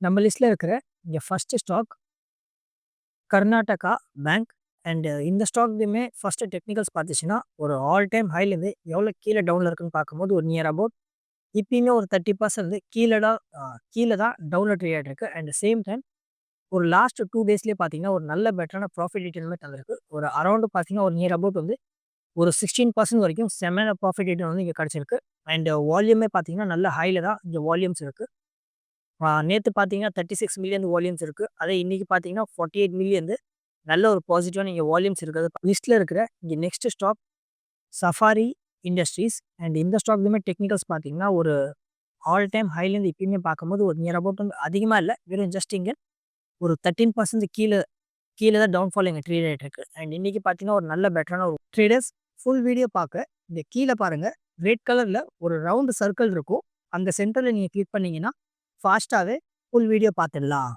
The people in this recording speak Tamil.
நம்ம லிஸ்ட்ல இருக்கிற இங்க ஃபர்ஸ்ட் ஸ்டாக் கர்நாடகா பேங்க். இந்த ஸ்டாக்லயுமே ஃபர்ஸ்ட் டெக்னிக்கல்ஸ் பார்த்துச்சுன்னா ஒரு ஆல் டைம் ஹைலேருந்து எவ்வளோ கீழே டவுன்ல இருக்குன்னு பார்க்கும்போது ஒரு நியர் அபவுட் இப்பயுமே ஒரு 30% கீழே தான் டவுன்ல ட்ரேட் ஆகிட்டு இருக்கு. அண்ட் சேம் டைம் ஒரு லாஸ்ட் 2 டேஸ்லேயே பார்த்தீங்கன்னா ஒரு நல்ல பெட்டரான ப்ராஃபிட் ரிட்டர்னுமே தந்திருக்கு. ஒரு அரௌண்ட் பார்த்தீங்கன்னா ஒரு நியர் அபவுட் வந்து ஒரு 16% வரைக்கும் செமையான ப்ராஃபிட் ரிட்டர்ன் வந்து இங்கே கிடச்சிருக்கு. அண்ட் வால்யூமே பார்த்தீங்கன்னா நல்ல ஹைல தான் இங்கே வால்யூம்ஸ் இருக்கு. நேத்து பார்த்தீங்கன்னா 36 மில்லியன் வால்யூம்ஸ் இருக்கு. அதே இன்னைக்கு பார்த்தீங்கன்னா 48 மில்லியன் நல்ல ஒரு பாசிட்டிவான இங்க வால்யூம்ஸ் இருக்கிறது. லிஸ்ட்ல இருக்கிற இங்க next stock Safari Industries. And இந்த ஸ்டாக்லயுமே டெக்னிக்கல்ஸ் பார்த்தீங்கன்னா ஒரு ஆல் டைம் ஹைலேருந்து இப்பயுமே பார்க்கும்போது ஒரு நியர் அபவுட் வந்து அதிகமா இல்ல. வெறும் ஜஸ்ட் இங்க ஒரு 13% கீழ தான் டவுன்ஃபால் இங்க ட்ரேட் ஆயிட்டு இருக்கு. அண்ட் இன்னைக்கு பார்த்தீங்கன்னா ஒரு நல்ல பெட்டரான ஒரு ட்ரேடர்ஸ் ஃபுல் வீடியோ பார்க்க இந்த கீழ பாருங்க. ரெட் கலர்ல ஒரு ரவுண்ட் சர்க்கிள் இருக்கும். அந்த சென்டர்ல நீங்க கிளிக் பண்ணீங்கன்னா ஃபாஸ்ட்டாவே ஃபுல் வீடியோ பார்த்துடலாம்.